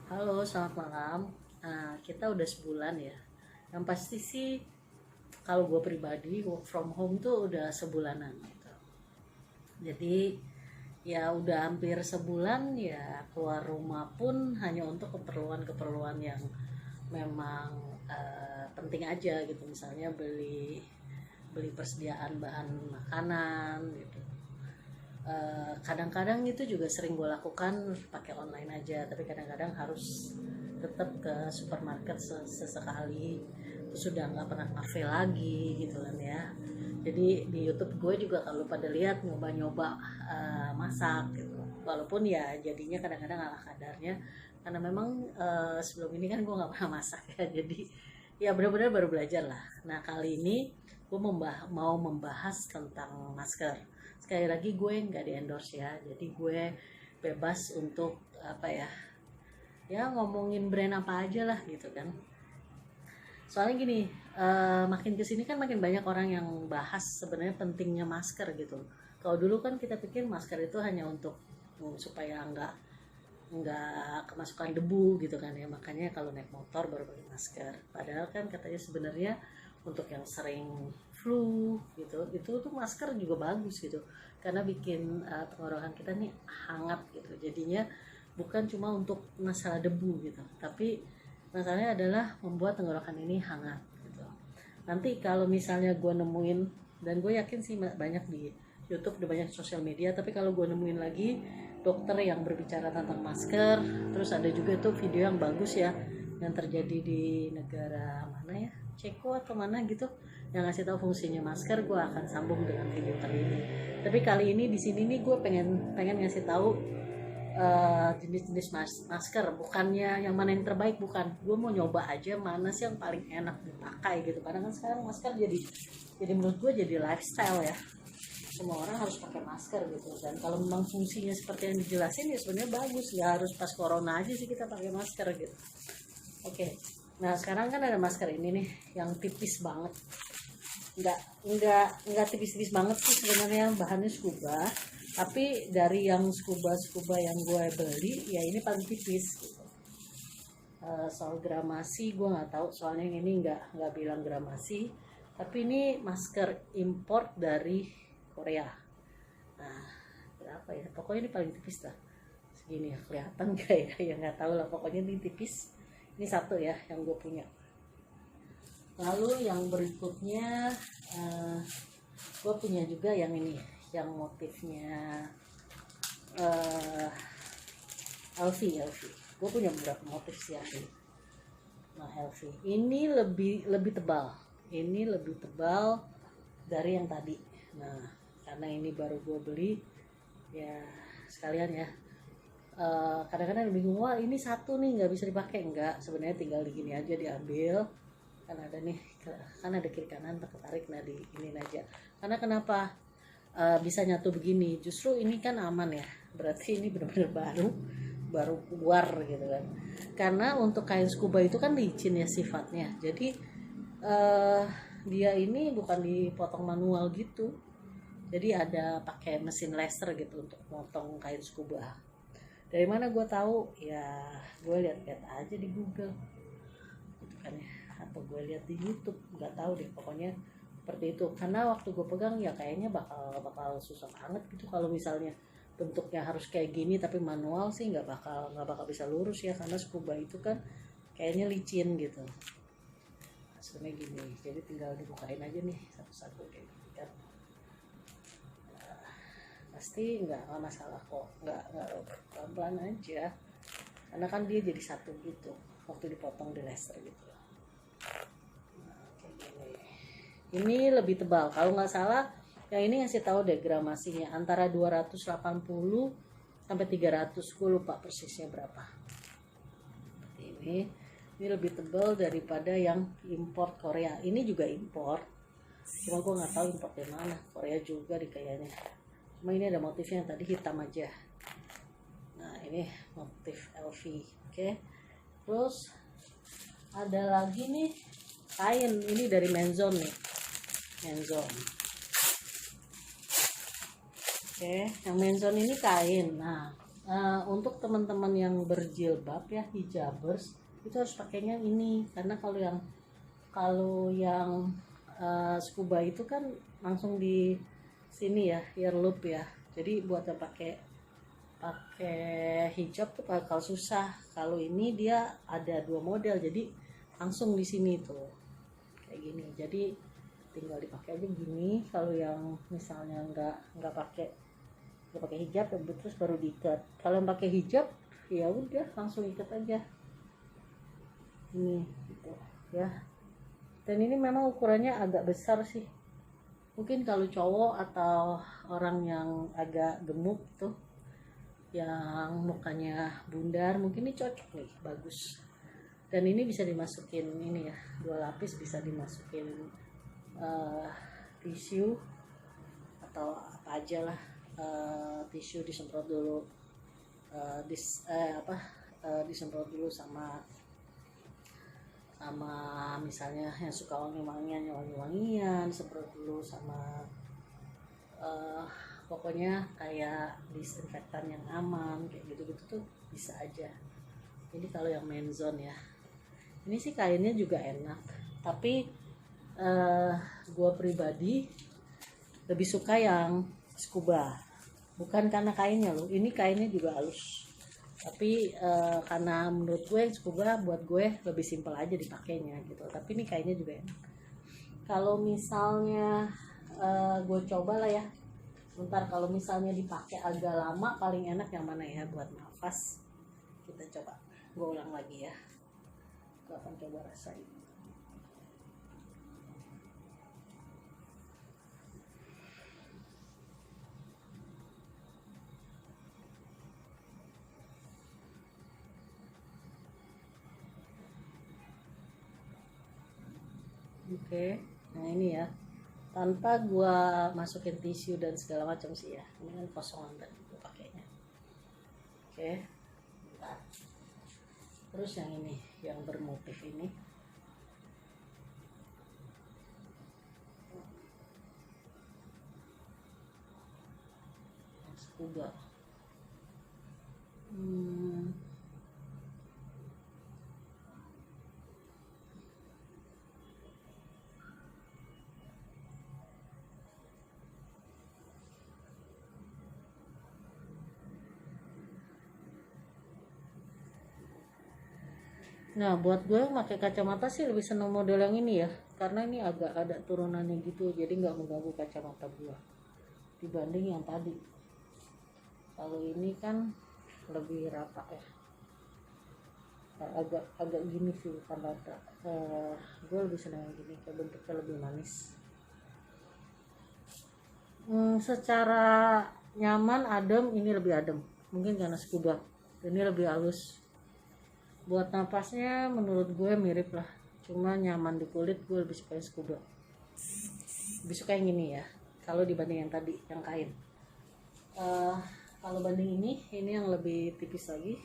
Halo, selamat malam. Nah, kita udah sebulan ya. Yang pasti sih, kalau gue pribadi, work from home tuh udah sebulanan gitu. Jadi, ya udah hampir sebulan ya keluar rumah pun hanya untuk keperluan-keperluan yang memang penting aja gitu. Misalnya beli beli persediaan bahan makanan gitu. Kadang-kadang itu juga sering gue lakukan pakai online aja, tapi kadang-kadang harus tetap ke supermarket sesekali. Terus sudah nggak pernah kafe lagi gitu kan ya. Jadi di YouTube gue juga kalau pada lihat nyoba-nyoba masak gitu, walaupun ya jadinya kadang-kadang ala kadarnya, karena memang sebelum ini kan gue nggak pernah masak ya. Jadi ya benar-benar baru belajar lah. Nah, kali ini gue mau membahas tentang masker. Sekali lagi gue nggak di endorse ya, jadi gue bebas untuk apa ya ngomongin brand apa aja lah gitu kan. Soalnya gini, makin kesini kan makin banyak orang yang bahas sebenarnya pentingnya masker gitu. Kalau dulu kan kita pikir masker itu hanya untuk supaya nggak kemasukan debu gitu kan ya, makanya kalau naik motor baru pakai masker. Padahal kan katanya sebenarnya untuk yang sering flu gitu, itu tuh masker juga bagus gitu, karena bikin tenggorokan kita nih hangat gitu. Jadinya bukan cuma untuk masalah debu gitu, tapi masalahnya adalah membuat tenggorokan ini hangat gitu. Nanti kalau misalnya gue nemuin, dan gue yakin sih banyak di YouTube, udah banyak sosial media, tapi kalau gue nemuin lagi dokter yang berbicara tentang masker, terus ada juga tuh video yang bagus ya, yang terjadi di negara mana ya, Ceko atau mana gitu, yang ngasih tahu fungsinya masker. Gue akan sambung dengan video kali ini. Tapi kali ini di sini nih gue pengen pengen ngasih tahu jenis-jenis masker, bukannya yang mana yang terbaik, bukan. Gue mau nyoba aja mana sih yang paling enak dipakai gitu, karena kan sekarang masker jadi menurut gue jadi lifestyle ya, semua orang harus pakai masker gitu. Dan kalau memang fungsinya seperti yang dijelasin ya sebenarnya bagus, nggak harus pas corona aja sih kita pakai masker gitu. Oke, nah sekarang kan ada masker ini nih yang tipis banget, nggak nggak tipis-tipis banget sih sebenarnya, bahannya scuba, tapi dari yang scuba yang gue beli ya ini paling tipis gitu. Soal gramasi gue nggak tahu, soalnya yang ini nggak bilang gramasi, tapi ini masker import dari Korea. Nah, berapa ya, pokoknya ini paling tipis lah, segini ya, kelihatan gak ya, ya nggak tahu lah, pokoknya ini tipis. Ini satu ya yang gue punya. Lalu yang berikutnya gue punya juga yang ini, yang motifnya uh, LV. Gue punya beberapa motif sih yang ini. Nah, LV ini lebih tebal, ini lebih tebal dari yang tadi. Nah, karena ini baru gue beli ya sekalian ya. Kadang-kadang bingung, wah ini satu nih nggak bisa dipakai. Enggak, sebenarnya tinggal di gini aja, diambil kan ada nih, kan ada kiri kanan tertarik, nah di ini aja. Karena kenapa bisa nyatu begini, justru ini kan aman ya, berarti ini benar-benar baru keluar gitu kan. Karena untuk kain scuba itu kan licin ya sifatnya, jadi uh, dia ini bukan dipotong manual gitu, jadi ada pakai mesin laser gitu untuk potong kain scuba. Dari mana gue tahu ya, gue lihat-lihat aja di Google gitu kan ya, atau gue lihat di YouTube, nggak tahu deh, pokoknya seperti itu. Karena waktu gue pegang ya kayaknya bakal susah banget gitu kalau misalnya bentuknya harus kayak gini tapi manual sih nggak bakal bisa lurus ya, karena scuba itu kan kayaknya licin gitu. Nah, sebenarnya gini, jadi tinggal dibukain aja nih satu-satu kayak gitu kan. Pasti nggak masalah kok, nggak pelan-pelan aja, karena kan dia jadi satu gitu waktu dipotong di laser gitu. Ini lebih tebal kalau nggak salah, yang ini ngasih tahu deh gramasinya antara 280 sampai 300, gue lupa persisnya berapa. Ini lebih tebal daripada yang import Korea. Ini juga import, cuma gue nggak tahu import dari mana, Korea juga di kayaknya. Cuma ini ada motifnya yang tadi hitam aja. Nah, ini motif LV. Oke. Terus ada lagi nih kain, ini dari Menzon nih, Menzon. Oke, yang Menzon ini kain. Nah, Untuk teman-teman yang berjilbab ya, hijabers, itu harus pakainya ini, karena kalau yang scuba itu kan langsung di sini ya, earlobe ya. Jadi buat yang pakai pakai hijab tuh bakal susah. Kalau ini dia ada dua model, jadi langsung di sini tuh kayak gini. Jadi tinggal dipakai aja gini. Kalau yang misalnya nggak pakai hijab ya terus baru diikat. Kalau yang pakai hijab ya udah langsung ikat aja ini gitu ya. Dan ini memang ukurannya agak besar sih, mungkin kalau cowok atau orang yang agak gemuk tuh, yang mukanya bundar, mungkin ini cocok nih, bagus. Dan ini bisa dimasukin ini ya, 2 lapis, bisa dimasukin tisu atau apa aja lah. Tisu disemprot dulu, disemprot dulu sama misalnya yang suka wangi-wangian, semprot dulu sama pokoknya kayak disinfektan yang aman kayak gitu-gitu tuh bisa aja. Jadi kalau yang menzone ya, ini sih kainnya juga enak, tapi gue pribadi lebih suka yang scuba, bukan karena kainnya loh, ini kainnya juga halus, tapi karena menurut gue scuba buat gue lebih simpel aja dipakainya gitu. Tapi ini kainnya juga enak. Kalau misalnya gue coba lah ya sebentar, kalau misalnya dipakai agak lama paling enak yang mana ya buat nafas. Kita coba, gue ulang lagi ya, gue akan coba rasain. Oke, nah ini ya, tanpa gua masukin tisu dan segala macam sih ya, ini kan kosongan tadi gua pakainya. Oke, bentar. Terus yang ini, yang bermotif ini, yang scuba. Nah, buat gue pakai kacamata sih lebih seneng model yang ini ya, karena ini agak ada turunannya gitu, jadi nggak mengganggu kacamata gue dibanding yang tadi. Kalau ini kan lebih rata ya, agak gini sih, bukan rata. Gue lebih seneng yang gini, kayak bentuknya lebih manis. Secara nyaman, adem, ini lebih adem, mungkin karena scuba. Ini lebih halus. Buat napasnya menurut gue mirip lah, cuma nyaman di kulit, gue lebih suka yang scuba, lebih suka yang ini ya kalau dibanding yang tadi yang kain. Kalau banding ini yang lebih tipis lagi,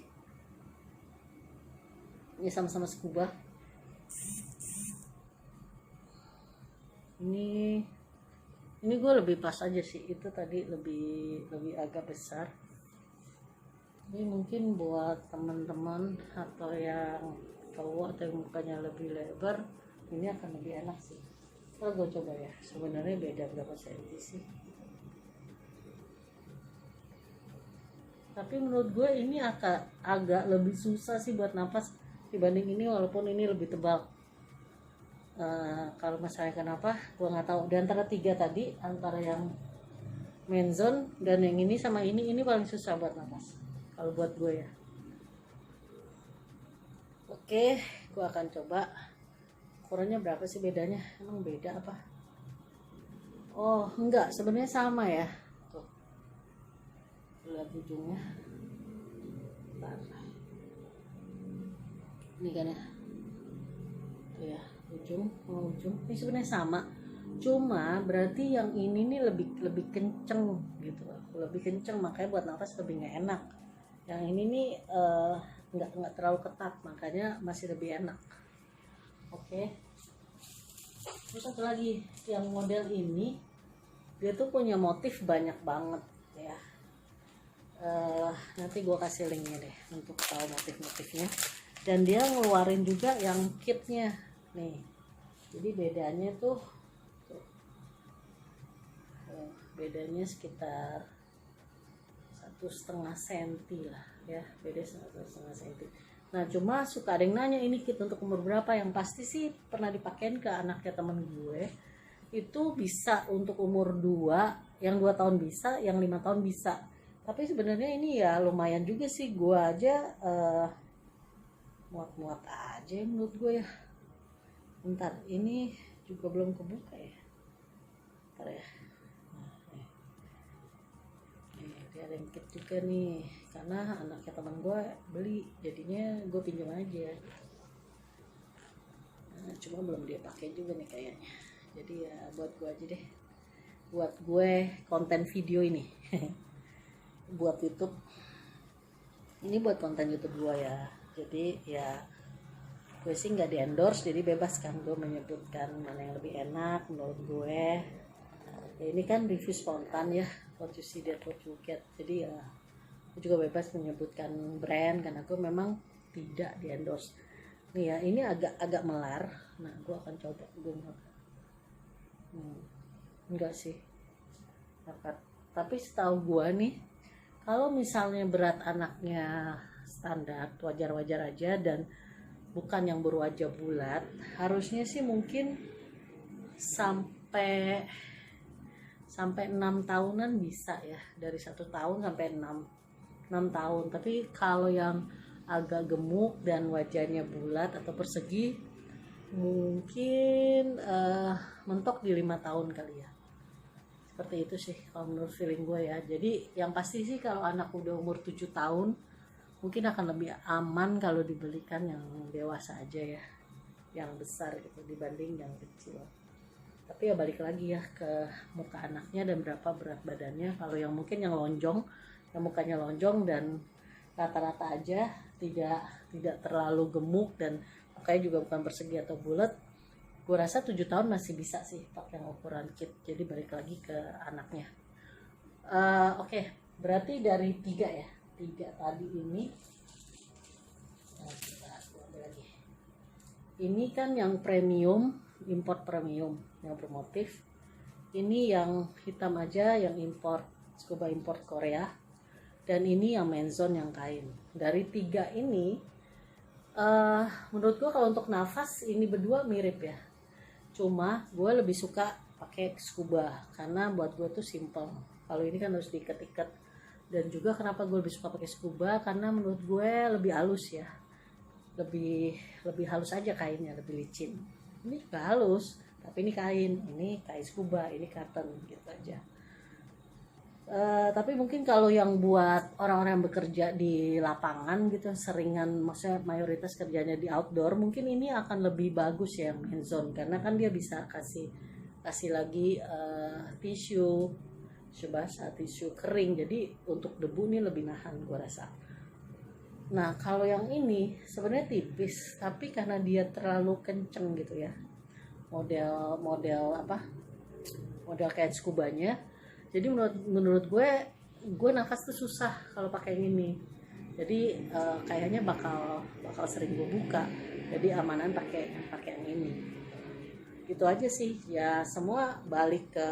ini sama-sama scuba. Ini gue lebih pas aja sih, itu tadi lebih agak besar. Ini mungkin buat teman-teman atau yang cowok atau yang mukanya lebih lebar, ini akan lebih enak sih. Kalau gue coba ya, sebenarnya beda berapa senti sih, tapi menurut gue ini agak lebih susah sih buat nafas dibanding ini, walaupun ini lebih tebal. Kalau masalahnya kenapa gue nggak tahu. Di antara 3 tadi, antara yang menzone dan yang ini sama ini paling susah buat nafas kalau buat gue ya. Oke, gue akan coba. Ukurannya berapa sih bedanya? Emang beda apa? Oh enggak, sebenarnya sama ya. Tuh, lihat ujungnya. Bentar. Ini kan ya. Tuh ya, ujung ini sebenarnya sama, cuma berarti yang ini nih lebih kenceng gitu, lebih kenceng, makanya buat nafas lebih nggak enak. Yang ini nih nggak terlalu ketat, makanya masih lebih enak. Oke. Terus satu lagi, yang model ini dia tuh punya motif banyak banget ya. Nanti gue kasih linknya deh untuk tahu motif-motifnya. Dan dia ngeluarin juga yang kitnya nih. Jadi bedanya tuh bedanya sekitar 1,5 senti lah ya, beda 1,5 senti. Nah cuma suka ada yang nanya ini kit untuk umur berapa. Yang pasti sih pernah dipakein ke anaknya temen gue, itu bisa untuk umur 2, yang 2 tahun bisa, yang 5 tahun bisa. Tapi sebenarnya ini ya lumayan juga sih, gue aja muat-muat aja menurut gue ya. Bentar, ini juga belum kebuka ya. Bentar ya. Dia ada yang kit juga nih, karena anaknya teman gue beli, jadinya gue pinjam aja. Nah, cuma belum dia pakai juga nih kayaknya. Jadi ya buat gue aja deh, buat gue konten video ini. Buat YouTube, ini buat konten YouTube gue ya. Jadi ya gue sih nggak di endorse, jadi bebas kan gue menyebutkan mana yang lebih enak menurut gue ya. Ini kan review spontan ya, what you see that what you get. Jadi ya gue juga bebas menyebutkan brand karena gue memang tidak di endorse nih ya. Ini agak melar, nah gue akan coba gue enggak sih dapat. Tapi setahu gue nih, kalau misalnya berat anaknya standar wajar-wajar aja dan bukan yang berwajah bulat, harusnya sih mungkin sampai 6 tahunan bisa ya, dari 1 tahun sampai 6 tahun. Tapi kalau yang agak gemuk dan wajahnya bulat atau persegi, mungkin mentok di 5 tahun kali ya. Seperti itu sih kalau menurut feeling gue ya. Jadi yang pasti sih kalau anak udah umur 7 tahun mungkin akan lebih aman kalau dibelikan yang dewasa aja ya, yang besar gitu dibanding yang kecil. Tapi ya balik lagi ya ke muka anaknya dan berapa berat badannya. Kalau yang mungkin yang lonjong, yang mukanya lonjong dan rata-rata aja, tidak terlalu gemuk dan mukanya juga bukan persegi atau bulat, gue rasa 7 tahun masih bisa sih pakai yang ukuran kit. Jadi balik lagi ke anaknya. Oke, berarti dari 3 ya, 3 tadi ini. Nah, kita ambil lagi. Ini kan yang premium, import premium yang bermotif. Ini yang hitam aja, yang import, scuba import Korea. Dan ini yang menzon yang kain. Dari 3 ini, menurut gue kalau untuk nafas ini berdua mirip ya. Cuma gue lebih suka pakai scuba karena buat gue tuh simple. Kalau ini kan harus diikat-ikat. Dan juga kenapa gue lebih suka pakai scuba, karena menurut gue lebih halus ya, lebih halus aja kainnya, lebih licin. Ini juga halus, tapi ini kain scuba, ini cotton gitu aja. Tapi mungkin kalau yang buat orang-orang yang bekerja di lapangan gitu, seringan, maksudnya mayoritas kerjanya di outdoor, mungkin ini akan lebih bagus ya menzon, karena kan dia bisa kasih lagi tisu basah, tisu kering, jadi untuk debu ini lebih nahan gue rasa. Nah kalau yang ini sebenarnya tipis, tapi karena dia terlalu kenceng gitu ya, model kain skubanya, jadi menurut gue nafas tuh susah kalau pakai yang ini. Jadi kayaknya bakal sering gue buka, jadi amanan pakai yang ini. Gitu aja sih ya, semua balik ke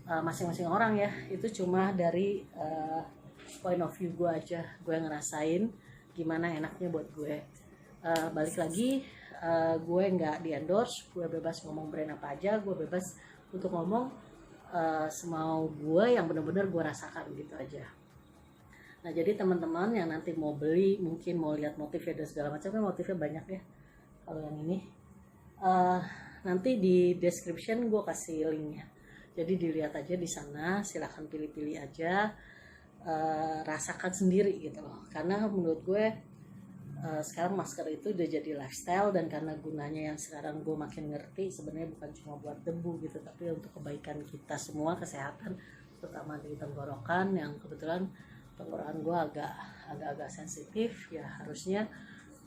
masing-masing orang ya. Itu cuma dari point of view gue aja, gue ngerasain gimana enaknya buat gue. Balik lagi, gue nggak di endorse, gue bebas ngomong brand apa aja, gue bebas untuk ngomong semau gue yang benar-benar gue rasakan gitu aja. Nah jadi teman-teman yang nanti mau beli, mungkin mau lihat motifnya dan segala macam, kan motifnya banyak ya kalau yang ini. Nanti di description gue kasih linknya, jadi dilihat aja di sana, silahkan pilih-pilih aja, rasakan sendiri gitu loh. Karena menurut gue sekarang masker itu udah jadi lifestyle, dan karena gunanya yang sekarang gue makin ngerti, sebenarnya bukan cuma buat debu gitu, tapi untuk kebaikan kita semua, kesehatan, terutama di tenggorokan yang kebetulan tenggorokan gue agak sensitif ya. Harusnya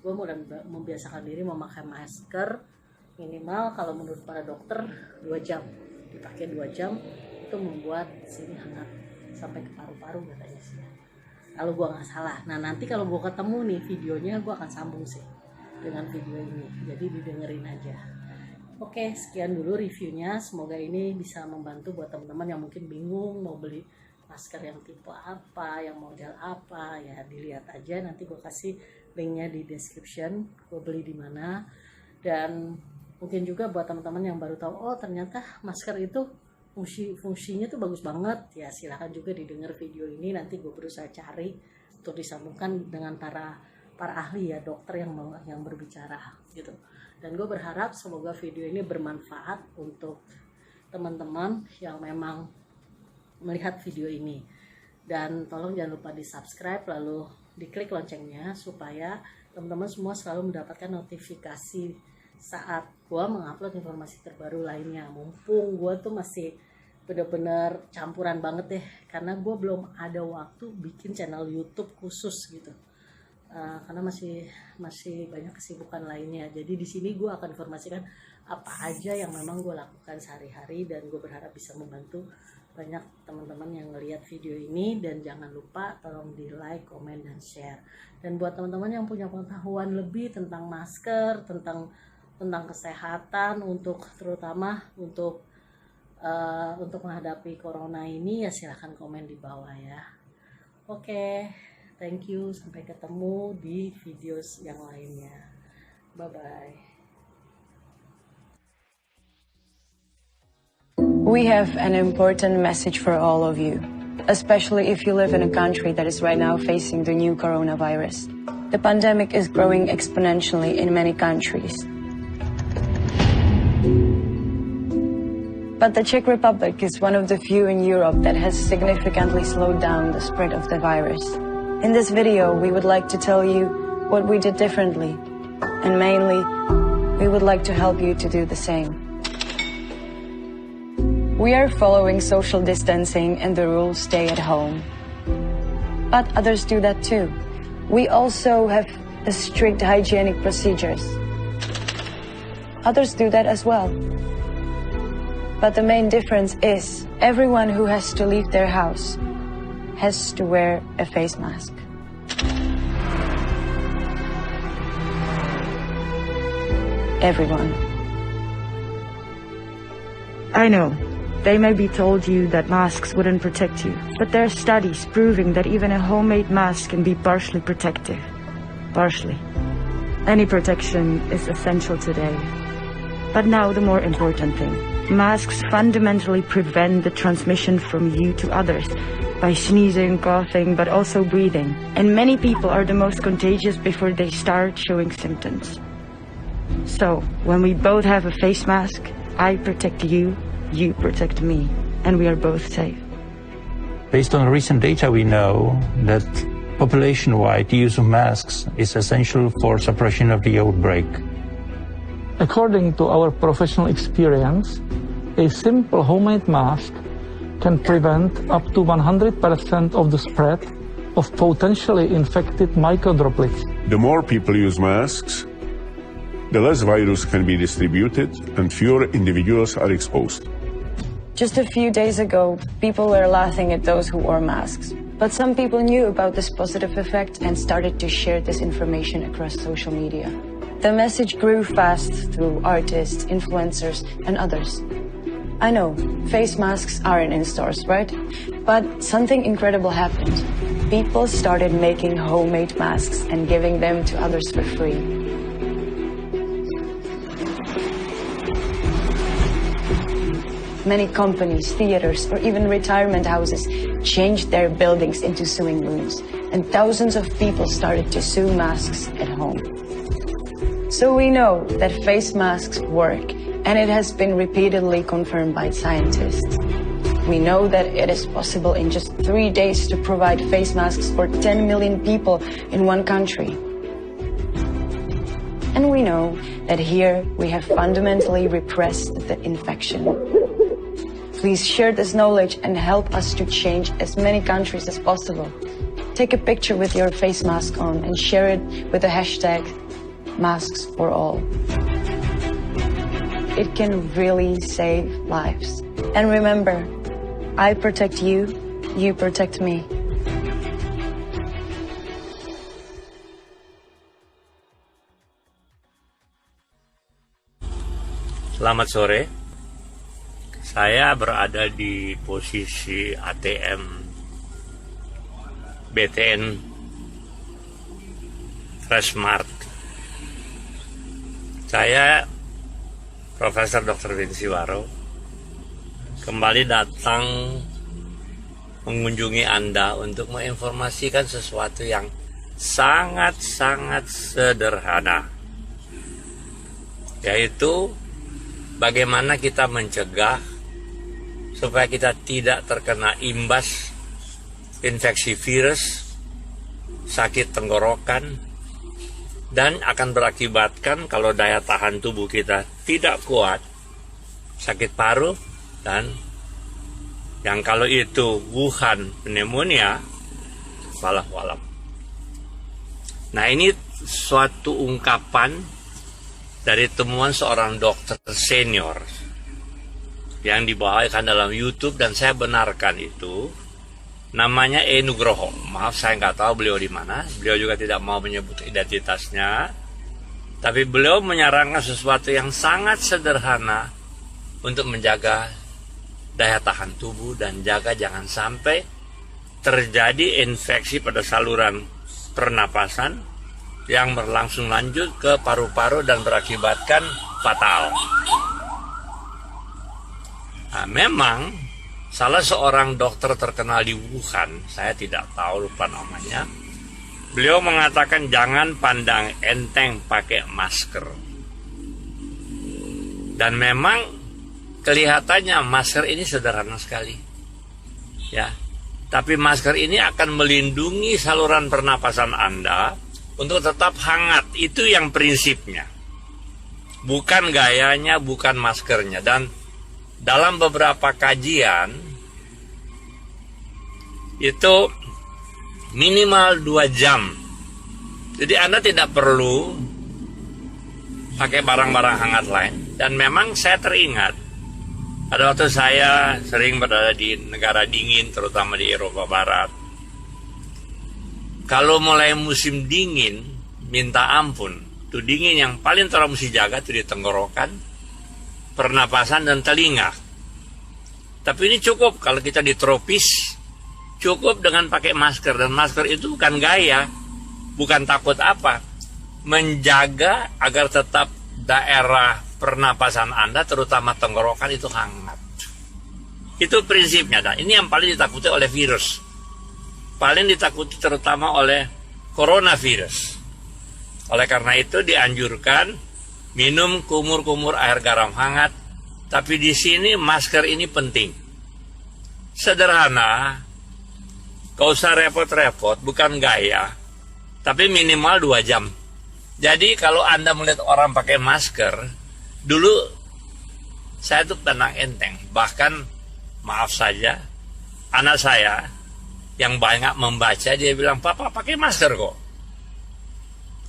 gue mau membiasakan diri memakai masker minimal, kalau menurut para dokter 2 jam, dipakai 2 jam itu membuat sini hangat sampai ke paru-paru katanya sih. kalau gue nggak salah. Nah nanti kalau gue ketemu nih videonya, gue akan sambung sih dengan video ini, jadi didengerin aja. Oke, sekian dulu reviewnya. Semoga ini bisa membantu buat teman-teman yang mungkin bingung mau beli masker yang tipe apa, yang model apa, ya dilihat aja. Nanti gue kasih linknya di description, gue beli di mana. Dan mungkin juga buat teman-teman yang baru tahu, oh ternyata masker itu fungsinya tuh bagus banget, ya silahkan juga didengar video ini. Nanti gue berusaha cari untuk disambungkan dengan para ahli ya, dokter yang berbicara gitu. Dan gue berharap semoga video ini bermanfaat untuk teman-teman yang memang melihat video ini. Dan tolong jangan lupa di subscribe, lalu diklik loncengnya supaya teman-teman semua selalu mendapatkan notifikasi saat gue mengupload informasi terbaru lainnya. Mumpung gue tuh masih bener-bener campuran banget deh, karena gue belum ada waktu bikin channel YouTube khusus gitu, karena masih banyak kesibukan lainnya. Jadi di sini gue akan informasikan apa aja yang memang gue lakukan sehari-hari, dan gue berharap bisa membantu banyak teman-teman yang ngelihat video ini. Dan jangan lupa tolong di like, komen, dan share. Dan buat teman-teman yang punya pengetahuan lebih tentang masker, tentang kesehatan, terutama untuk menghadapi corona ini, ya silahkan komen di bawah ya. Oke, thank you, sampai ketemu di video yang lainnya. Bye bye. We have an important message for all of you, especially if you live in a country that is right now facing the new coronavirus. The pandemic is growing exponentially in many countries. But the Czech Republic is one of the few in Europe that has significantly slowed down the spread of the virus. In this video, we would like to tell you what we did differently, and mainly, we would like to help you to do the same. We are following social distancing and the rules stay at home. But others do that too. We also have strict hygienic procedures. Others do that as well. But the main difference is everyone who has to leave their house has to wear a face mask. Everyone. I know, they maybe told you that masks wouldn't protect you, but there are studies proving that even a homemade mask can be partially protective. Partially. Any protection is essential today. But now the more important thing. Masks fundamentally prevent the transmission from you to others by sneezing, coughing, but also breathing. And many people are the most contagious before they start showing symptoms. So, when we both have a face mask, I protect you, you protect me, and we are both safe. Based on recent data, we know that population-wide use of masks is essential for suppression of the outbreak. According to our professional experience, a simple homemade mask can prevent up to 100% of the spread of potentially infected microdroplets. The more people use masks, the less virus can be distributed and fewer individuals are exposed. Just a few days ago, people were laughing at those who wore masks. But some people knew about this positive effect and started to share this information across social media. The message grew fast through artists, influencers, and others. I know, face masks aren't in stores, right? But something incredible happened. People started making homemade masks and giving them to others for free. Many companies, theaters, or even retirement houses changed their buildings into sewing rooms, and thousands of people started to sew masks at home. So we know that face masks work, and it has been repeatedly confirmed by scientists. We know that it is possible in just 3 days to provide face masks for 10 million people in one country. And we know that here we have fundamentally repressed the infection. Please share this knowledge and help us to change as many countries as possible. Take a picture with your face mask on and share it with the hashtag #MasksForAll. It can really save lives. And remember, I protect you, you protect me. Selamat sore. Saya berada di posisi ATM BTN Freshmart. Saya Profesor Dr. Vinci Waro kembali datang mengunjungi Anda untuk menginformasikan sesuatu yang sangat-sangat sederhana, yaitu bagaimana kita mencegah supaya kita tidak terkena imbas infeksi virus, sakit tenggorokan, dan akan berakibatkan kalau daya tahan tubuh kita tidak kuat, sakit paru, dan yang kalau itu Wuhan pneumonia, walau. Nah, ini suatu ungkapan dari temuan seorang dokter senior yang dibawakan dalam YouTube dan saya benarkan itu. Namanya Nugroho. Maaf, saya nggak tahu beliau di mana. Beliau juga tidak mau menyebut identitasnya. Tapi beliau menyarankan sesuatu yang sangat sederhana untuk menjaga daya tahan tubuh dan jaga jangan sampai terjadi infeksi pada saluran pernapasan yang berlangsung lanjut ke paru-paru dan berakibatkan fatal. Nah, memang salah seorang dokter terkenal di Wuhan, saya tidak tahu, lupa namanya, beliau mengatakan jangan pandang enteng pakai masker. Dan memang kelihatannya masker ini sederhana sekali, ya. Tapi masker ini akan melindungi saluran pernapasan Anda untuk tetap hangat. Itu yang prinsipnya, bukan gayanya, bukan maskernya. Dan dalam beberapa kajian itu minimal 2 jam. Jadi Anda tidak perlu pakai barang-barang hangat lain. Dan memang saya teringat pada waktu saya sering berada di negara dingin, terutama di Eropa Barat. Kalau mulai musim dingin, minta ampun. Itu dingin yang paling orang mesti jaga itu di tenggorokan, pernapasan, dan telinga. Tapi ini cukup kalau kita di tropis, cukup dengan pakai masker. Dan masker itu bukan gaya, bukan takut apa. Menjaga agar tetap daerah pernapasan Anda, terutama tenggorokan, itu hangat. Itu prinsipnya. Nah, ini yang paling ditakuti oleh virus. Paling ditakuti terutama oleh coronavirus. Oleh karena itu dianjurkan minum kumur-kumur air garam hangat. Tapi di sini masker ini penting. Sederhana, gak usah repot-repot, bukan gaya. Tapi minimal 2 jam. Jadi kalau Anda melihat orang pakai masker, dulu saya tuh tenang enteng. Bahkan maaf saja, anak saya yang banyak membaca, dia bilang, "Papa pakai masker kok."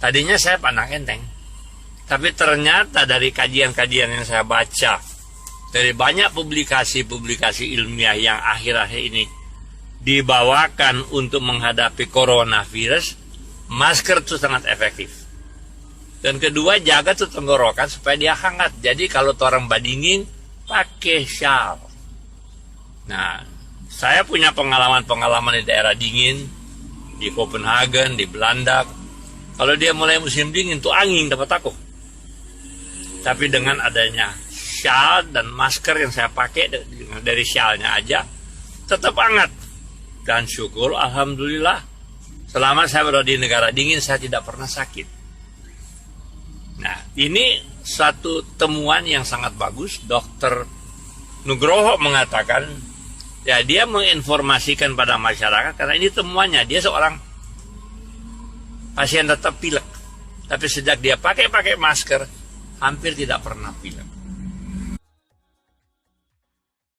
Tadinya saya pandang enteng. Tapi ternyata dari kajian-kajian yang saya baca, dari banyak publikasi-publikasi ilmiah yang akhir-akhir ini dibawakan untuk menghadapi coronavirus, masker itu sangat efektif. Dan kedua, jaga tuh tenggorokan supaya dia hangat. Jadi kalau orang badingin, pakai syal. Nah, saya punya pengalaman-pengalaman di daerah dingin, di Copenhagen, di Belanda. Kalau dia mulai musim dingin, tuh angin dapat aku. Tapi dengan adanya syal dan masker yang saya pakai, dari syalnya aja, tetap hangat. Dan syukur, alhamdulillah, selama saya berada di negara dingin, saya tidak pernah sakit. Nah, ini satu temuan yang sangat bagus. Dr. Nugroho mengatakan, ya, dia menginformasikan pada masyarakat karena ini temuannya. Dia seorang pasien tetap pilek, tapi sejak dia pakai masker, hampir tidak pernah pilek.